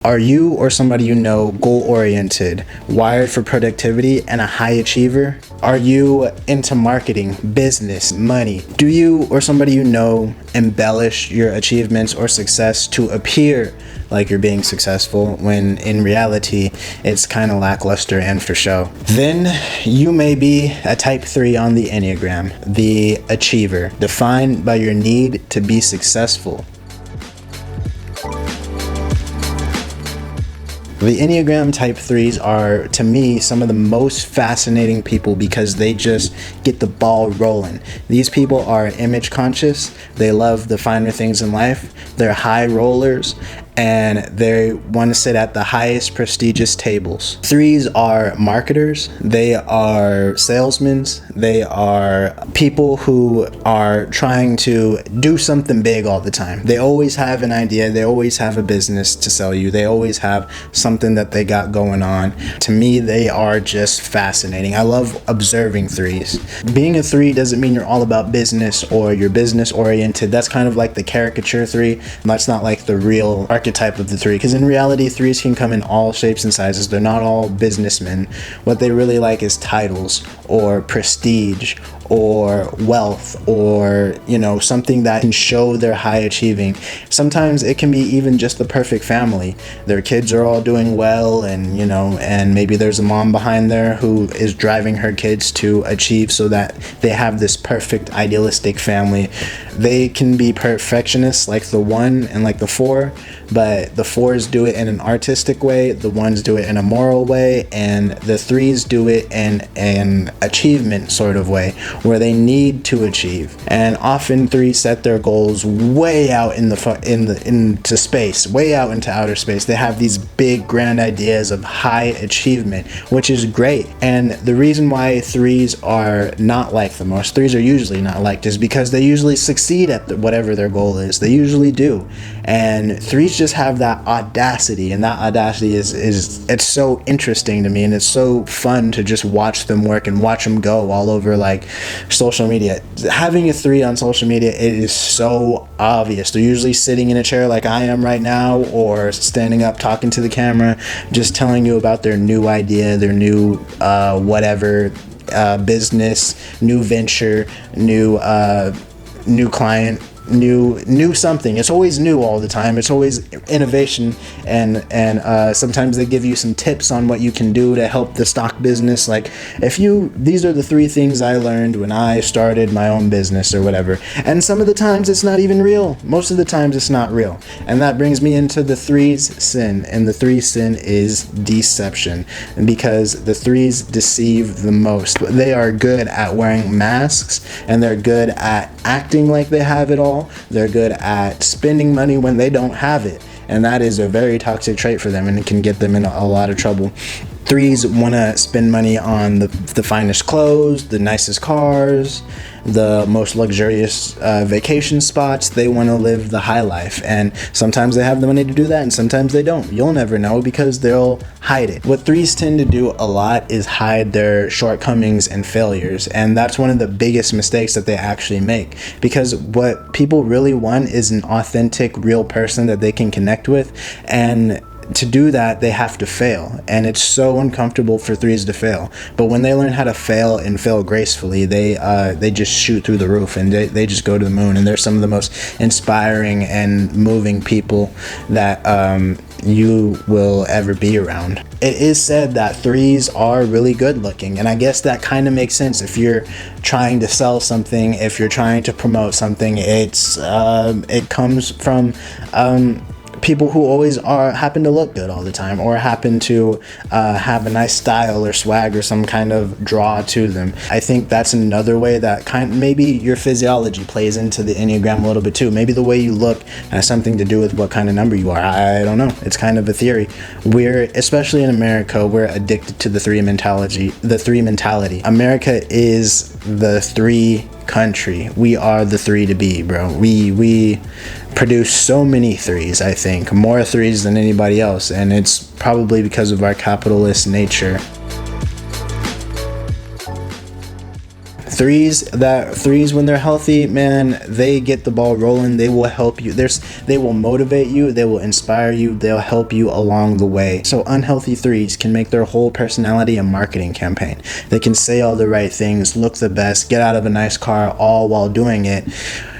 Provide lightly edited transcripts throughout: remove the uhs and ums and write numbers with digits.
Are you or somebody you know goal-oriented, wired for productivity, and a high achiever? Are you into marketing, business, money? Do you or somebody you know embellish your achievements or success to appear like you're being successful when in reality it's kind of lackluster and for show? Then you may be a type 3 on the Enneagram, the achiever, defined by your need to be successful. The Enneagram Type 3s are, to me, some of the most fascinating people because they just get the ball rolling. These people are image conscious. They love the finer things in life. They're high rollers, and they want to sit at the highest prestigious tables. 3s are marketers. They are salesmen. They are people who are trying to do something big all the time. They always have an idea. They always have a business to sell you. They always have something that they got going on. To me, they are just fascinating. I love observing 3s. Being a 3 doesn't mean you're all about business or you're business oriented. That's kind of like the caricature 3. That's not like the real archetype of the 3, because in reality 3s can come in all shapes and sizes. They're not all businessmen. What they really like is titles or prestige or wealth, or something that can show they're high achieving. Sometimes it can be even just the perfect family. Their kids are all doing well, and maybe there's a mom behind there who is driving her kids to achieve so that they have this perfect idealistic family. They can be perfectionists like the 1 and like the 4, but the 4s do it in an artistic way, the 1s do it in a moral way, and the 3s do it in an achievement sort of way, where they need to achieve. And often 3s set their goals way out into space, way out into outer space. They have these big grand ideas of high achievement, which is great. And the reason why 3s are not liked the most, 3s are usually not liked, is because they usually succeed at whatever their goal is. They usually do. And 3s just have that audacity, and that audacity is it's so interesting to me, and it's so fun to just watch them work and watch them go all over like social media. Having a 3 on social media, it is so obvious. They're usually sitting in a chair like I am right now, or standing up talking to the camera, just telling you about their new idea, their new whatever business, new venture, new client, new something. It's always new all the time. It's always innovation, and sometimes they give you some tips on what you can do to help the stock business. Like, these are the 3 things I learned when I started my own business or whatever. And some of the times it's not even real. Most of the times it's not real. And that brings me into the 3's sin. And the 3's sin is deception, because the 3s deceive the most. They are good at wearing masks, and they're good at acting like they have it all. They're good at spending money when they don't have it, and that is a very toxic trait for them, and it can get them in a lot of trouble. 3s want to spend money on the finest clothes, the nicest cars, the most luxurious vacation spots. They want to live the high life, and sometimes they have the money to do that, and sometimes they don't. You'll never know, because they'll hide it. What 3s tend to do a lot is hide their shortcomings and failures, and that's one of the biggest mistakes that they actually make, because what people really want is an authentic, real person that they can connect with, and to do that, they have to fail, and it's so uncomfortable for 3s to fail. But when they learn how to fail and fail gracefully, they just shoot through the roof, and they just go to the moon. And they're some of the most inspiring and moving people that you will ever be around. It is said that 3s are really good looking, and I guess that kind of makes sense. If you're trying to sell something, if you're trying to promote something, it comes from people who always happen to look good all the time, or happen to have a nice style or swag or some kind of draw to them. I think that's another way that maybe your physiology plays into the Enneagram a little bit too. Maybe the way you look has something to do with what kind of number you are. I don't know. It's kind of a theory. Especially in America, we're addicted to the 3 mentality. America is the 3 country. We are the 3 to be, bro. We produce so many 3s, I think, more 3s than anybody else, and it's probably because of our capitalist nature. Threes when they're healthy, man, they get the ball rolling. They will help you. They will motivate you. They will inspire you. They'll help you along the way. So unhealthy threes can make their whole personality a marketing campaign. They can say all the right things, look the best, get out of a nice car, all while doing it.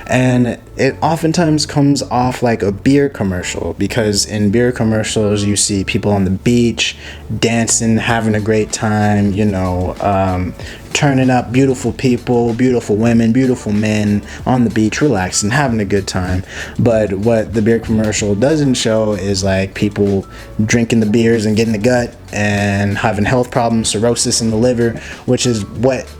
And it oftentimes comes off like a beer commercial, because in beer commercials you see people on the beach dancing, having a great time, turning up, beautiful people, beautiful women, beautiful men on the beach, relaxing, having a good time. But what the beer commercial doesn't show is like people drinking the beers and getting the gut and having health problems, cirrhosis in the liver, which is what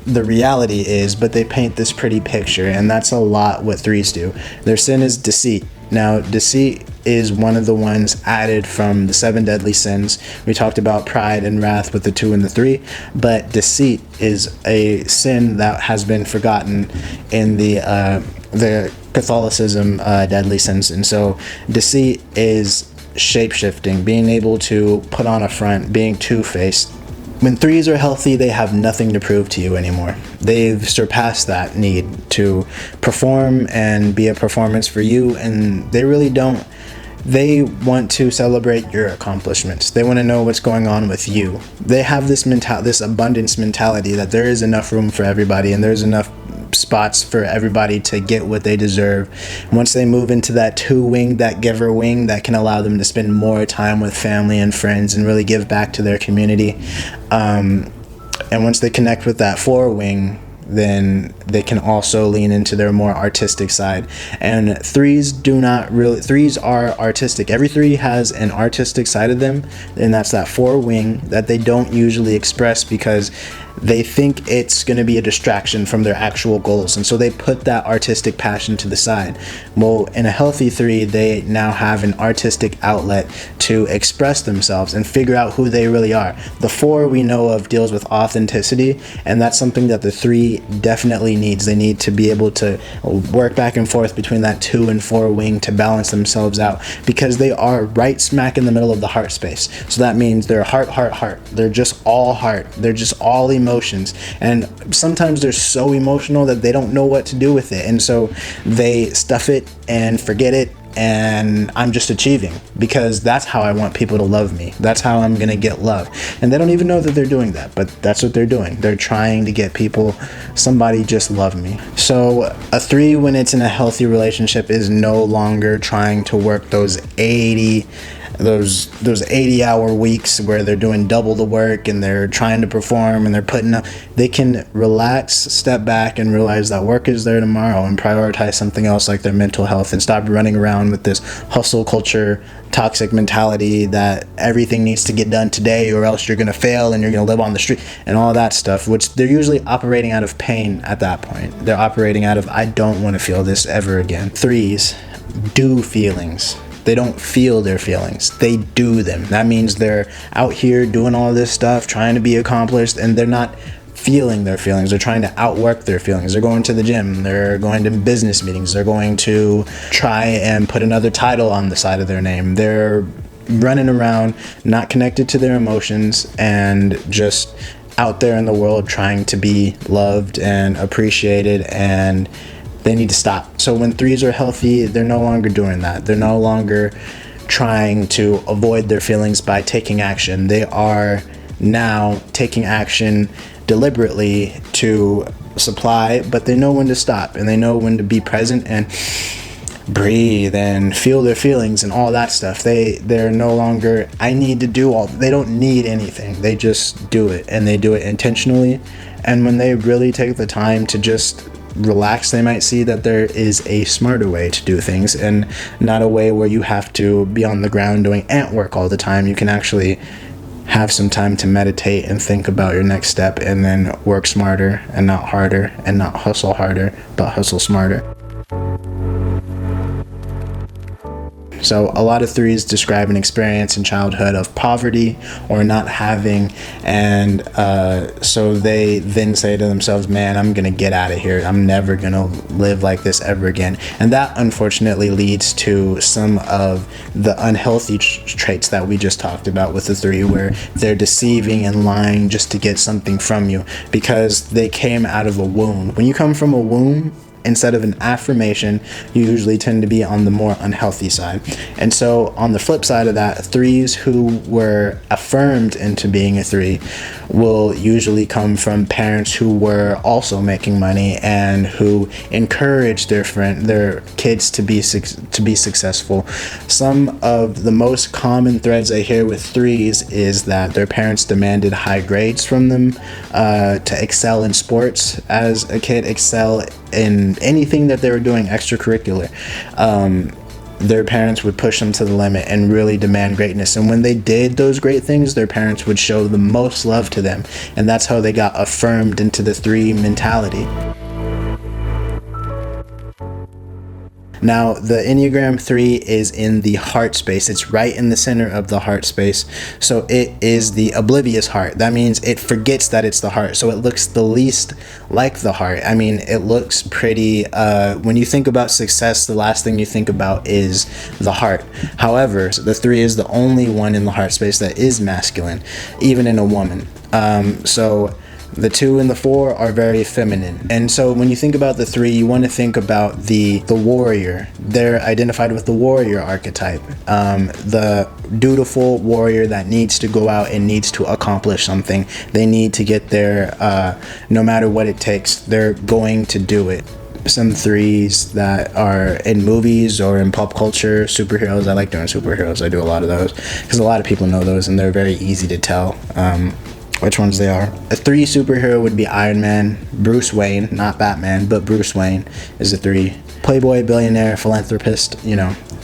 the reality is. But they paint this pretty picture, and that's a lot what threes do. Their sin is deceit. Now, deceit is one of the ones added from the 7 deadly sins. We talked about pride and wrath with the 2 and the 3, but deceit is a sin that has been forgotten in the Catholicism deadly sins. And so deceit is shape-shifting, being able to put on a front, being two-faced. When threes are healthy, they have nothing to prove to you anymore. They've surpassed that need to perform and be a performance for you, and they really don't. They want to celebrate your accomplishments. They want to know what's going on with you. They have this abundance mentality that there is enough room for everybody, and there's enough spots for everybody to get what they deserve. Once they move into that 2 wing, that giver wing, that can allow them to spend more time with family and friends and really give back to their community. And once they connect with that 4 wing, then they can also lean into their more artistic side. And threes are artistic. Every 3 has an artistic side of them, and that's that 4 wing that they don't usually express because they think it's going to be a distraction from their actual goals, and so they put that artistic passion to the side. Well, in a healthy 3, they now have an artistic outlet to express themselves and figure out who they really are. The 4 we know of deals with authenticity, and that's something that the 3 definitely needs. They need to be able to work back and forth between that 2 and 4 wing to balance themselves out, because they are right smack in the middle of the heart space. So that means they're heart. They're just all heart. They're just all emotions, and sometimes they're so emotional that they don't know what to do with it, and so they stuff it and forget it, and I'm just achieving because that's how I want people to love me. That's how I'm gonna get love, and they don't even know that they're doing that, but that's what they're doing. They're trying to get somebody just love me. So a 3, when it's in a healthy relationship, is no longer trying to work those 80-hour weeks where they're doing double the work and they're trying to perform and they're putting up. They can relax, step back, and realize that work is there tomorrow, and prioritize something else like their mental health, and stop running around with this hustle culture toxic mentality that everything needs to get done today or else you're going to fail and you're going to live on the street and all that stuff, which they're usually operating out of pain at that point. They're operating out of, I don't want to feel this ever again. 3s do feelings. They don't feel their feelings, they do them. That means they're out here doing all this stuff, trying to be accomplished, and they're not feeling their feelings. They're trying to outwork their feelings. They're going to the gym, they're going to business meetings, they're going to try and put another title on the side of their name. They're running around, not connected to their emotions, and just out there in the world trying to be loved and appreciated, and they need to stop. So when 3s are healthy, they're no longer doing that. They're no longer trying to avoid their feelings by taking action. They are now taking action deliberately to supply, but they know when to stop, and they know when to be present and breathe and feel their feelings and all that stuff. They're no longer, I need to do all. They don't need anything. They just do it, and they do it intentionally. And when they really take the time to just relax, they might see that there is a smarter way to do things, and not a way where you have to be on the ground doing ant work all the time. You can actually have some time to meditate and think about your next step, and then work smarter and not harder, and not hustle harder but hustle smarter. So a lot of threes describe an experience in childhood of poverty or not having, and so they then say to themselves, man, I'm gonna get out of here, I'm never gonna live like this ever again. And that unfortunately leads to some of the unhealthy traits that we just talked about with the three, where they're deceiving and lying just to get something from you because they came out of a wound. When you come from a wound instead of an affirmation, you usually tend to be on the more unhealthy side. And so on the flip side of that, threes who were affirmed into being a three will usually come from parents who were also making money and who encouraged their kids to be successful. Some of the most common threads I hear with threes is that their parents demanded high grades from them to excel in sports as a kid, excel in anything that they were doing extracurricular. Their parents would push them to the limit and really demand greatness. And when they did those great things, their parents would show the most love to them. And that's how they got affirmed into the three mentality. Now, the Enneagram 3 is in the heart space. It's right in the center of the heart space. So it is the oblivious heart. That means it forgets that it's the heart. So it looks the least like the heart. I mean, it looks pretty, when you think about success, the last thing you think about is the heart. However, the 3 is the only one in the heart space that is masculine, even in a woman. So the 2 and the 4 are very feminine. And so when you think about the 3, you want to think about the warrior. They're identified with the warrior archetype. The dutiful warrior that needs to go out and needs to accomplish something. They need to get there no matter what it takes. They're going to do it. Some 3s that are in movies or in pop culture, superheroes. I like doing superheroes. I do a lot of those because a lot of people know those and they're very easy to tell which ones they are. A 3 superhero would be Iron Man. Bruce Wayne, not Batman, but Bruce Wayne is a 3. Playboy, billionaire, philanthropist,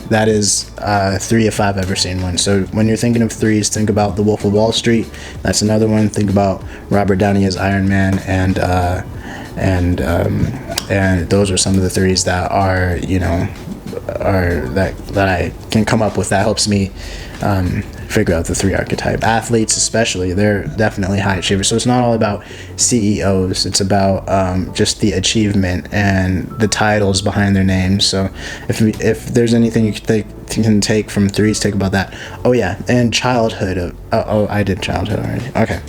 that is 3 if I've ever seen one. So when you're thinking of 3s, think about The Wolf of Wall Street. That's another one. Think about Robert Downey as Iron Man, and those are some of the 3s that are, that I can come up with. That helps me figure out the 3 archetype. Athletes especially, they're definitely high achievers. So it's not all about CEOs. It's about just the achievement and the titles behind their names. So if there's anything you can take from 3s, take about that. Oh yeah, and childhood. I did childhood already. Okay.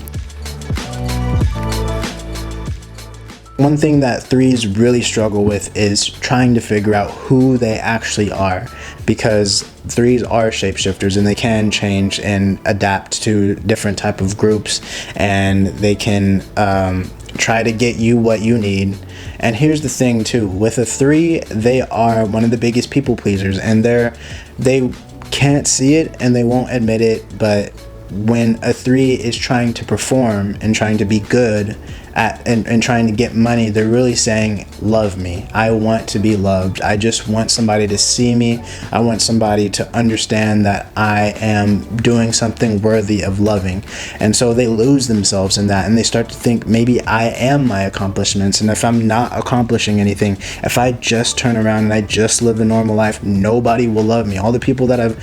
One thing that 3s really struggle with is trying to figure out who they actually are, because 3s are shapeshifters and they can change and adapt to different type of groups, and they can try to get you what you need. And here's the thing too, with a 3, they are one of the biggest people pleasers, and they can't see it and they won't admit it, but when a 3 is trying to perform and trying to be good at and trying to get money, they're really saying, love me. I want to be loved. I just want somebody to see me. I want somebody to understand that I am doing something worthy of loving. And so they lose themselves in that, and they start to think, maybe I am my accomplishments, and if I'm not accomplishing anything, if I just turn around and I just live a normal life, nobody will love me. All the people that I've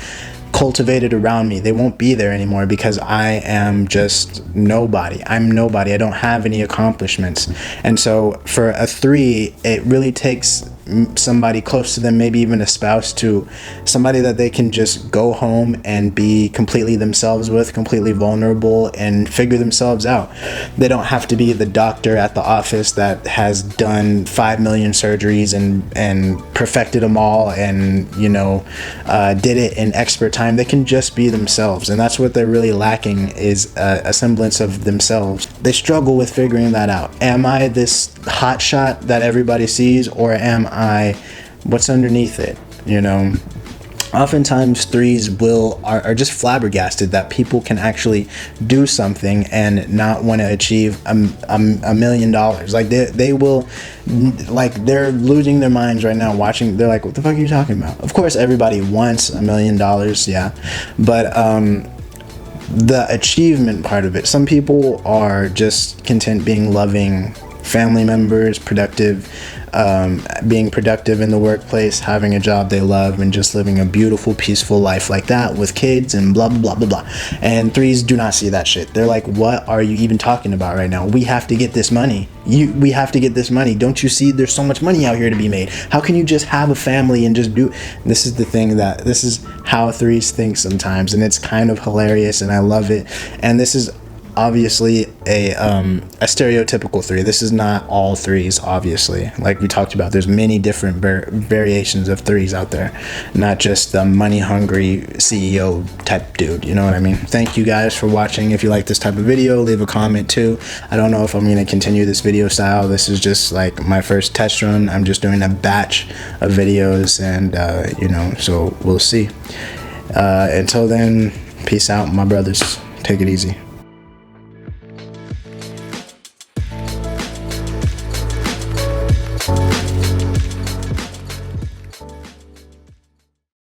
cultivated around me, they won't be there anymore because I am just nobody. I'm nobody. I don't have any accomplishments. And so for a 3, it really takes somebody close to them, maybe even a spouse, to somebody that they can just go home and be completely themselves with, completely vulnerable, and figure themselves out. They don't have to be the doctor at the office that has done 5 million surgeries and perfected them all and did it in expert time. They can just be themselves, and that's what they're really lacking, is a semblance of themselves. They struggle with figuring that out. Am I this hot shot that everybody sees, or am I what's underneath it? Oftentimes 3s are just flabbergasted that people can actually do something and not want to achieve $1 million. Like they will, like, they're losing their minds right now watching. They're like, what the fuck are you talking about? Of course everybody wants $1 million, yeah, but the achievement part of it, some people are just content being loving family members, productive, being productive in the workplace, having a job they love, and just living a beautiful, peaceful life like that with kids and blah, blah, blah, blah, blah. And threes do not see that shit. They're like, what are you even talking about right now? We have to get this money. We have to get this money. Don't you see there's so much money out here to be made? How can you just have a family and just do... This is the thing that... This is how threes think sometimes, and it's kind of hilarious, and I love it. And this is obviously a stereotypical three. This is not all threes, obviously. Like we talked about, there's many different variations of threes out there, not just the money hungry CEO type dude, you know what I mean? Thank you guys for watching. If you like this type of video, leave a comment too. I don't know if I'm going to continue this video style. This is just like my first test run. I'm just doing a batch of videos, and you know, so we'll see. Until then, peace out, my brothers. Take it easy.